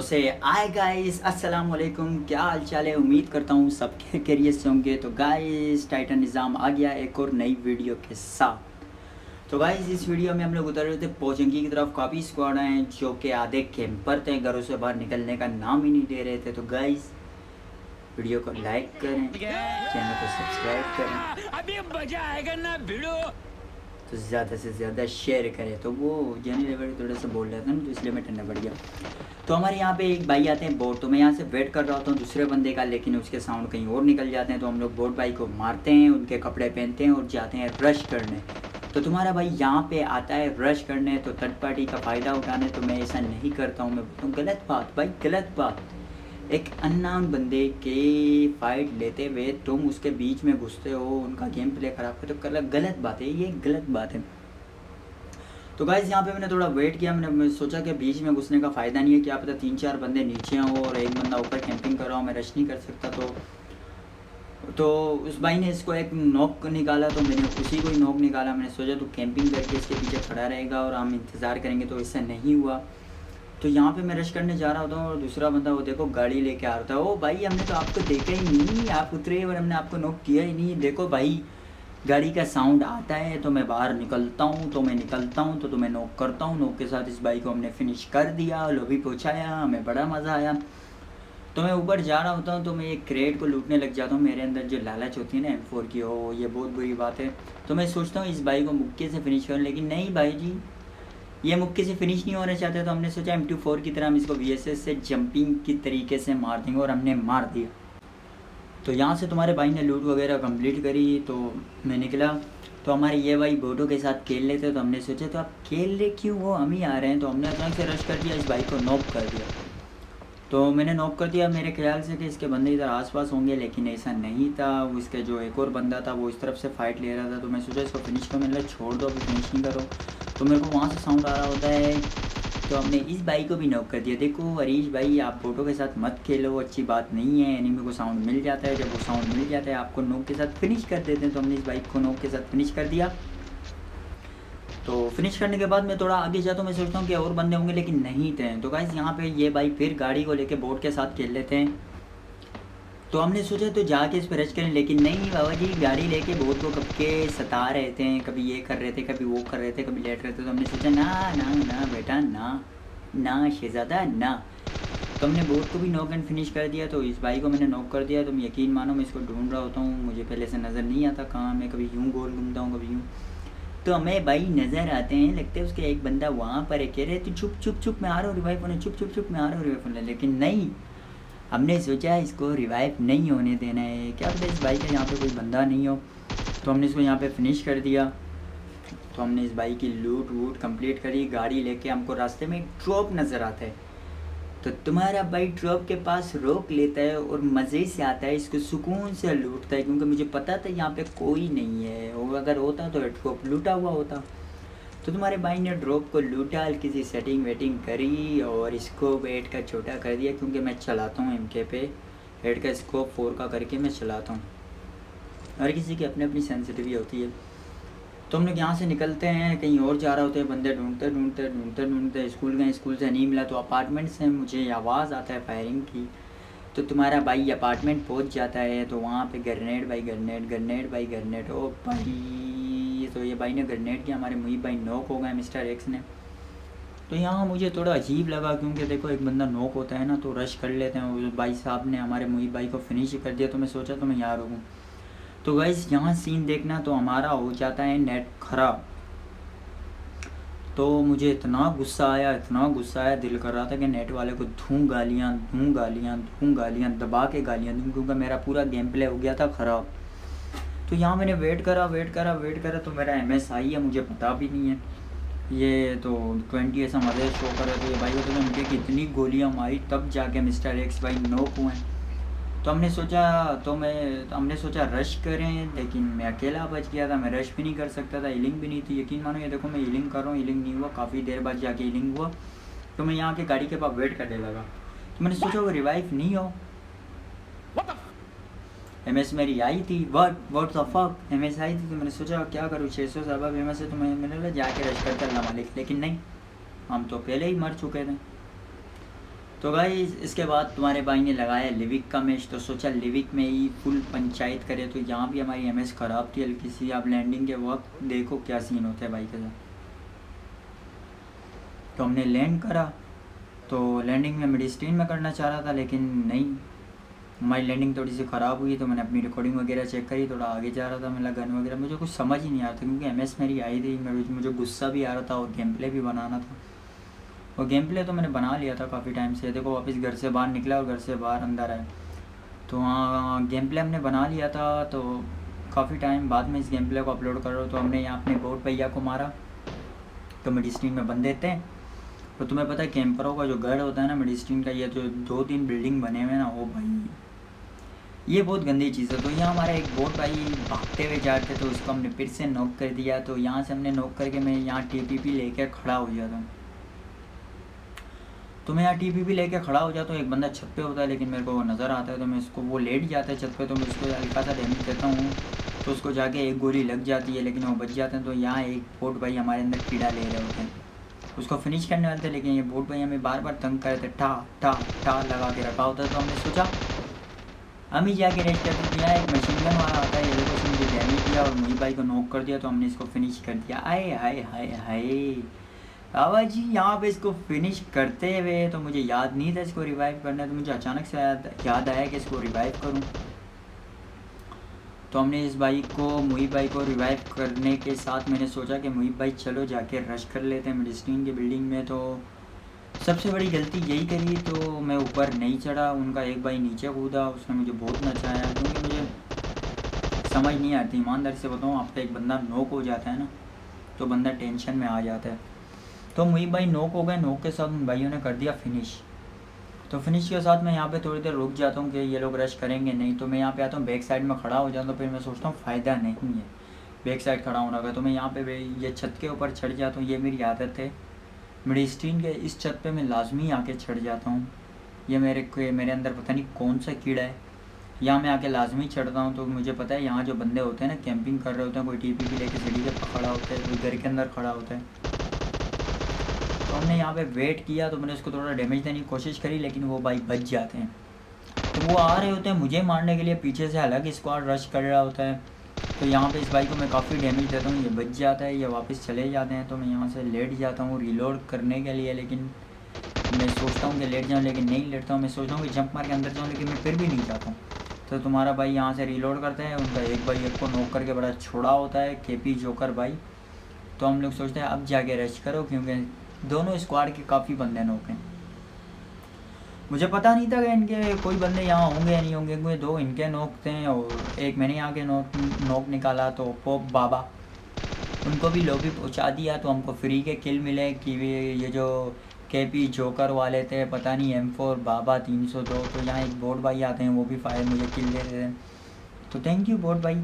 से आए गाइस, अस्सलाम वालेकुम। क्या हाल चाल है? उम्मीद करता हूँ सब खैरियत से होंगे। तो गाइस, टाइटन निज़ाम आ गया एक और नई वीडियो के साथ। तो गाइस, इस वीडियो में हम लोग उतर रहे थे पोचंकी की तरफ। काफ़ी स्क्वाड हैं जो कि आधे कैंपर थे, घरों से बाहर निकलने का नाम ही नहीं दे रहे थे। तो गाइस, वीडियो को लाइक करें, चैनल को सब्सक्राइब करें, अभी मजा आएगा ना भिड़ो। तो ज़्यादा से ज़्यादा शेयर करें। तो वो जेनी लेवल थोड़ा सा बोल रहे थे ना, तो इसलिए मैं ठंडा पड़ गया। तो हमारे यहाँ पे एक भाई आते हैं बोट, तो मैं यहाँ से वेट कर रहा होता हूँ दूसरे बंदे का, लेकिन उसके साउंड कहीं और निकल जाते हैं। तो हम लोग बोट भाई को मारते हैं, उनके कपड़े पहनते हैं और जाते हैं रश करने। तो तुम्हारा भाई यहाँ पे आता है रश करने, तो थर्ड पार्टी का फ़ायदा उठाने। तो मैं ऐसा नहीं करता हूँ, मैं बोलता हूँ गलत बात भाई, गलत बात। एक अननोन बंदे के फाइट लेते हुए तुम उसके बीच में घुसते हो, उनका गेम प्ले खराब करते हो, तो गलत बात है, ये गलत बात है। तो गाइस, यहाँ पे मैंने थोड़ा वेट किया। मैं सोचा कि बीच में घुसने का फ़ायदा नहीं है, क्या पता 3-4 बंदे नीचे हों और एक बंदा ऊपर कैंपिंग कर रहा हूँ, मैं रश नहीं कर सकता। तो उस भाई ने इसको एक नॉक निकाला, तो मैंने उसी को ही नॉक निकाला। मैंने सोचा तो कैंपिंग करके इसके पीछे खड़ा रहेगा और हम इंतज़ार करेंगे, तो इससे नहीं हुआ। तो यहाँ पे मैं रश करने जा रहा होता हूँ और दूसरा बंदा वो देखो गाड़ी लेके आ रहा था। ओ भाई, हमने तो आपको देखा ही नहीं, आप उतरे और हमने आपको नॉक किया ही नहीं। देखो भाई, गाड़ी का साउंड आता है तो मैं बाहर निकलता हूँ, तो मैं निकलता हूँ तो मैं नॉक करता हूँ। नॉक के साथ इस बाइक को हमने फिनिश कर दिया, लॉबी पहुँचाया, हमें बड़ा मज़ा आया। तो मैं ऊपर जा रहा होता हूँ तो मैं एक क्रेट को लूटने लग जाता हूँ। मेरे अंदर जो लालच होती है ना M4 की, हो ये बहुत बुरी बात है। तो मैं सोचता हूँ इस बाइक को मुक्के से फिनिश करूँ, लेकिन नहीं भाई जी, ये मुक्के से फिनिश नहीं होना चाहते। तो हमने सोचा M24 की तरह हम इसको VSS से जंपिंग की तरीके से मार देंगे, और हमने मार दिया। तो यहाँ से तुम्हारे भाई ने लूट वगैरह कंप्लीट करी, तो मैं निकला। तो हमारे ये भाई बोटो के साथ खेल लेते, तो हमने सोचा तो आप खेल ले क्यों, वो हम ही आ रहे हैं। तो हमने अचानक से रश कर दिया, इस बाइक को नॉक कर दिया। तो मैंने नॉक कर दिया, मेरे ख्याल से कि इसके बंदे इधर आसपास होंगे, लेकिन ऐसा नहीं था। वो इसके जो एक और बंदा था वो इस तरफ से फाइट ले रहा था। तो मैं सोचा इसको फिनिश कर, मैंने छोड़ दो, अभी फिनिश नहीं करो। तो मेरे को वहाँ से साउंड आ रहा होता है, तो हमने इस बाइक को भी नॉक कर दिया। देखो हरीश भाई, आप बोटो के साथ मत खेलो, अच्छी बात नहीं है। एनिमी को साउंड मिल जाता है, जब वो साउंड मिल जाता है आपको नॉक के साथ फिनिश कर देते हैं। तो हमने इस बाइक को नॉक के साथ फिनिश कर दिया। तो फिनिश करने के बाद मैं थोड़ा आगे जाता हूँ, मैं सोचता हूँ कि और बंदे होंगे, लेकिन नहीं थे। तो गाइस, यहाँ पे ये भाई फिर गाड़ी को लेके बोट के साथ खेल लेते हैं। तो हमने सोचा तो जाके इस पर रश करें, लेकिन नहीं बाबा जी, गाड़ी लेके बोट को कब के सता रहे थे, कभी ये कर रहे थे, कभी वो कर रहे थे, कभी लेट रहे थे। तो हमने सोचा ना ना ना बेटा, ना ना शहज़ादा ना। तो हमने बोट को भी नॉक एंड फिनिश कर दिया। तो इस भाई को मैंने नॉक कर दिया। तुम यकीन मानो, मैं इसको ढूंढ रहा होता हूँ, मुझे पहले से नज़र नहीं आता कहाँ। मैं कभी यूँ गोल घूमता हूँ, कभी यूँ। तो हमें भाई नज़र आते हैं, लगता है उसके एक बंदा वहाँ पर है। कह रहे तू चुप चुप चुप, मैं आ रहा हूँ रिवाइव होने, चुप चुप चुप, मैं आ रहा हूँ रिवाइव होने। लेकिन नहीं, हमने सोचा इसको रिवाइव नहीं होने देना है, क्या पता इस भाई के यहाँ पे कोई बंदा नहीं हो। तो हमने इसको यहाँ पे फिनिश कर दिया। तो हमने इस बाइक की लूट वूट कंप्लीट करी। गाड़ी लेके हमको रास्ते में ड्रॉप नज़र आता है, तो तुम्हारा भाई ड्रॉप के पास रोक लेता है और मज़े से आता है, इसको सुकून से लूटता है। क्योंकि मुझे पता था यहाँ पे कोई नहीं है, और अगर होता तो ड्रॉप लूटा हुआ होता। तो तुम्हारे भाई ने ड्रॉप को लूटा, किसी सेटिंग वेटिंग करी और स्कोप 8 का छोटा कर दिया, क्योंकि मैं चलाता हूँ MK पे 8 का स्कोप 4 का करके मैं चलाता हूँ। हर किसी की अपनी अपनी सेंसिटिविटी होती है। तो हम लोग यहाँ से निकलते हैं, कहीं और जा रहे होते हैं, बंदे ढूंढते ढूंढते ढूंढते ढूंढते स्कूल गए, स्कूल से नहीं मिला। तो अपार्टमेंट से मुझे आवाज़ आता है फायरिंग की। तो तुम्हारा भाई अपार्टमेंट पहुँच जाता है, तो वहाँ पे ग्रेनेड भाई ग्रेनेड, ग्रेनेड भाई ग्रेनेड। ओ भाई, तो ये भाई ने ग्रेनेड किया, हमारे मुई भाई नॉक हो गए मिस्टर एक्स ने। तो यहाँ मुझे थोड़ा अजीब लगा, क्योंकि देखो एक बंदा नॉक होता है ना तो रश कर लेते हैं। उस भाई साहब ने हमारे मुई भाई को फिनिश कर दिया। तो मैं सोचा तो मैं यहाँ रुकूँ। तो गाइस, यहाँ सीन देखना, तो हमारा हो जाता है नेट ख़राब। तो मुझे इतना गुस्सा आया, इतना गुस्सा आया, दिल कर रहा था कि नेट वाले को धूँ गालियाँ धूँ गालियाँ धूँ गालियाँ दबा के गालियाँ दूँ, क्योंकि मेरा पूरा गेम प्ले हो गया था ख़राब। तो यहाँ मैंने वेट करा वेट करा वेट करा, तो मेरा MSI है, मुझे पता भी नहीं है। ये तो 20 ऐसा मज़े शो कर रहे थे। ये भाई को तो उनके कितनी गोलियाँ मारी, तब जाके मिस्टर एक्स भाई नॉक हुए। तो हमने सोचा रश करें, लेकिन मैं अकेला बच गया था, मैं रश भी नहीं कर सकता था, हीलिंग भी नहीं थी। यकीन मानो, ये देखो मैं हीलिंग कर रहा हूँ, हीलिंग नहीं हुआ, काफ़ी देर बाद जाके हीलिंग हुआ। तो मैं यहाँ के गाड़ी के पास वेट करने लगा। तो मैंने सोचा वो रिवाइव नहीं हो। MS मेरी आई थी, व्हाट द फक, MS आई थी। तो मैंने सोचा क्या करूँ, 600 सबब MS है, तो मैंने बोला जाके रश करते अल्लाह मालिक, लेकिन नहीं, हम तो पहले ही मर चुके थे। तो गाइस इसके बाद तुम्हारे भाई ने लगाया लिविक का मैच, तो सोचा लिविक में ही फुल पंचायत करे। तो यहाँ भी हमारी एमएस ख़राब थी हल्की सी। आप लैंडिंग के वक्त देखो क्या सीन होता है भाई के साथ। तो हमने लैंड करा, तो लैंडिंग में मिड स्क्रीन में करना चाह रहा था लेकिन नहीं, हमारी लैंडिंग थोड़ी सी ख़राब हुई। तो मैंने अपनी रिकॉर्डिंग वगैरह चेक करी, थोड़ा आगे जा रहा था, मेरा गन वगैरह मुझे कुछ समझ ही नहीं आ रहा था क्योंकि एमएस मेरी आई थी। मुझे गुस्सा भी आ रहा था और गेम प्ले भी बनाना था। और गेम प्ले तो मैंने बना लिया था काफ़ी टाइम से। देखो वापस घर से बाहर निकला और घर से बाहर अंदर आया, तो वहाँ गेम प्ले हमने बना लिया था। तो काफ़ी टाइम बाद में इस गेम प्ले को अपलोड कर रहा हूँ। तो हमने यहाँ अपने बोट भैया को मारा, तो मिड स्क्रीन में बंदे थे। तो तुम्हें पता है कैंपरों का जो गढ़ होता है ना मिड स्क्रीन का, ये जो 2-3 बिल्डिंग बने हुए ना, वो भाई ये बहुत गंदी चीज़ है। तो यहाँ हमारा एक बोट भाई भागते हुए जाते, तो उसको हमने फिर से नॉक कर दिया। तो यहाँ से हमने नॉक करके मैं यहाँ टीपीपी लेकर खड़ा हो जाता हूँ। तो मैं यहाँ टीपीपी लेके खड़ा हो जाता हूँ, एक बंदा छत पे होता है लेकिन मेरे को वो नज़र आता है, तो मैं उसको, वो लेट जाता है छत पे, तो मैं उसको हल्का सा डैमेज देता हूँ। तो उसको जाके एक गोली लग जाती है लेकिन वो बच जाते हैं। तो यहाँ एक बोट भाई हमारे अंदर कीड़ा ले रहे होते हैं, उसको फिनिश करने वाले थे लेकिन ये बोट भाई हमें बार बार तंग कर रहे थे, ठा ठा ठा लगा के रखा होता है। तो हमने सोचा हम ही जाके रेस्ट करते दिया। एक मशीन गन वाला आता है, ये देखो उसने मुझे डैमेज दिया और मुझे भाई को नॉक कर दिया। तो हमने इसको फिनिश कर दिया। आए हाय हाय हाय बाबा जी, यहाँ पे इसको फिनिश करते हुए तो मुझे याद नहीं था इसको रिवाइव करना है। तो मुझे अचानक से याद आया कि इसको रिवाइव करूँ। तो हमने इस भाई को, मुहिब भाई को रिवाइव करने के साथ मैंने सोचा कि मुहिब भाई चलो जाके रश कर लेते हैं मिड स्क्रीन की बिल्डिंग में। तो सबसे बड़ी गलती यही करी, तो मैं ऊपर नहीं चढ़ा। उनका एक भाई नीचे कूदा, उसने मुझे बहुत नचाया क्योंकि मुझे समझ नहीं आती, ईमानदारी से बताऊँ। आपका एक बंदा नॉक हो जाता है ना, तो बंदा टेंशन में आ जाता है। तो मुहिब भाई नॉक हो गए, नॉक के साथ उन भाइयों ने कर दिया फिनिश। तो फिनिश के साथ मैं यहाँ पे थोड़ी देर रुक जाता हूँ कि ये लोग रश करेंगे नहीं। तो मैं यहाँ पे आता हूँ, बैक साइड में खड़ा हो जाता हूँ। फिर मैं सोचता हूँ फ़ायदा नहीं है बैक साइड खड़ा होने का, तो मैं यहाँ पे ये छत के ऊपर चढ़ जाता हूँ। ये मेरी आदत है, मिड स्क्रीन के इस छत पे मैं लाजमी आके चढ़ जाता हूँ। ये मेरे अंदर पता नहीं कौन सा कीड़ा है, यहाँ मैं आके लाजमी चढ़ता हूँ। तो मुझे पता है यहाँ जो बंदे होते हैं ना, कैंपिंग कर रहे होते हैं, कोई टीपीपी लेके सीढ़ी के खड़ा होता है, कोई घर के अंदर खड़ा होता है। तो हमने यहाँ पे वेट किया, तो मैंने उसको थोड़ा डैमेज देने की कोशिश करी लेकिन वो भाई बच जाते हैं। तो वो आ रहे होते हैं मुझे मारने के लिए, पीछे से अलग स्क्वाड रश कर रहा होता है। तो यहाँ पे इस भाई को मैं काफ़ी डैमेज देता हूँ, ये बच जाता है, ये वापस चले जाते हैं। तो मैं यहाँ से लेट जाता हूँ रीलोड करने के लिए, लेकिन मैं सोचता हूँ कि लेट जाऊँ लेकिन नहीं लेटता हूँ। मैं सोचता हूँ कि जंप मार के अंदर जाऊँ लेकिन मैं फिर भी नहीं जाता हूँ। तो तुम्हारा भाई यहाँ से रीलोड करते हैं, उनका एक भाई एक को नॉक करके बड़ा छोड़ा होता है, केपी जोकर भाई। तो हम लोग सोचते हैं अब जाके रश करो क्योंकि दोनों स्क्वाड के काफ़ी बंदे नॉक हैं। मुझे पता नहीं था कि इनके कोई बंदे यहाँ होंगे या नहीं होंगे, क्योंकि 2 इनके नॉक थे और एक मैंने यहाँ के नॉक निकाला। तो पोप बाबा उनको भी लॉबी पहुँचा दिया, तो हमको फ्री के किल मिले कि ये जो केपी जोकर वाले थे, पता नहीं M4 बाबा 302। तो यहाँ एक बोट भाई आते हैं, वो भी फायर मुझे किल दे रहे हैं, तो थैंक यू बोट भाई।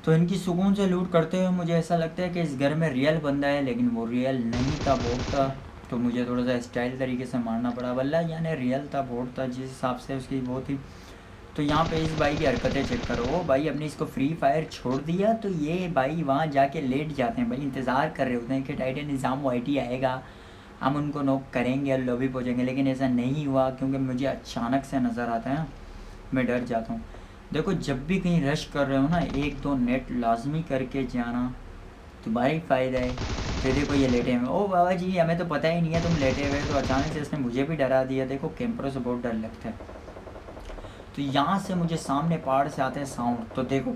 तो इनकी सुकून से लूट करते हुए मुझे ऐसा लगता है कि इस घर में रियल बंदा है, लेकिन वो रियल नहीं था, बोट था। तो मुझे थोड़ा सा स्टाइल तरीके से मारना पड़ा, वल्ला यानी रियल था, बोट था जिस हिसाब से उसकी वो थी। तो यहाँ पे इस भाई की हरकतें चेक करो। ओ भाई अपनी इसको फ्री फायर छोड़ दिया, तो ये भाई वहाँ जाके लेट जाते हैं भाई, इंतज़ार कर रहे होते हैं कि टाइटन निज़ाम वाइटी आएगा, हम उनको नॉक करेंगे और लॉबी पहुँचेंगे। लेकिन ऐसा नहीं हुआ क्योंकि मुझे अचानक से नज़र आता है ना, मैं डर जाता हूँ। देखो जब भी कहीं रश कर रहे हो ना, 1-2 नेट लाजमी करके जाना, तुम्हारा ही फ़ायदा है। फिर देखो ये लेटे हुए, ओ बाबा जी हमें तो पता ही नहीं है तुम लेटे हुए, तो अचानक से इसने मुझे भी डरा दिया। देखो कैंपरों से बहुत डर लगता है। तो यहाँ से मुझे सामने पहाड़ से आते हैं साउंड, तो देखो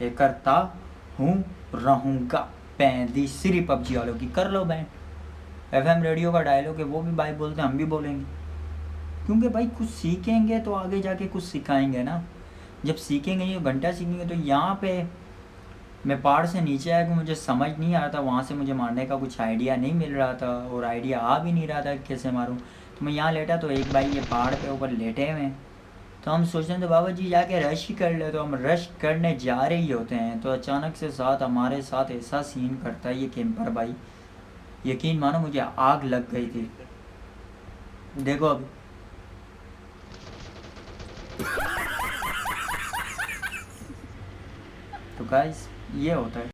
एक करता हूँ रहूँगा पैंदी सिरी पबजी वालों की, कर लो बैंड। FM रेडियो का डायलॉग है, वो भी भाई बोलते हैं, हम भी बोलेंगे, क्योंकि भाई कुछ सीखेंगे तो आगे जाके कुछ सिखाएंगे ना। जब सीखेंगे ये घंटा सीखेंगे। तो यहाँ पे मैं पहाड़ से नीचे आया कि मुझे समझ नहीं आ रहा था, वहाँ से मुझे मारने का कुछ आइडिया नहीं मिल रहा था और आइडिया आ भी नहीं रहा था कैसे मारूँ। तो मैं यहाँ लेटा, तो एक भाई ये पहाड़ पे ऊपर लेटे हुए हैं। तो हम सोचते हैं तो बाबा जी जाके रश ही कर ले, तो हम रश करने जा रहे ही होते हैं। तो अचानक से हमारे साथ ऐसा सीन करता है ये कैंपर भाई, यकीन मानो मुझे आग लग गई थी। देखो अब गाइस ये होता है।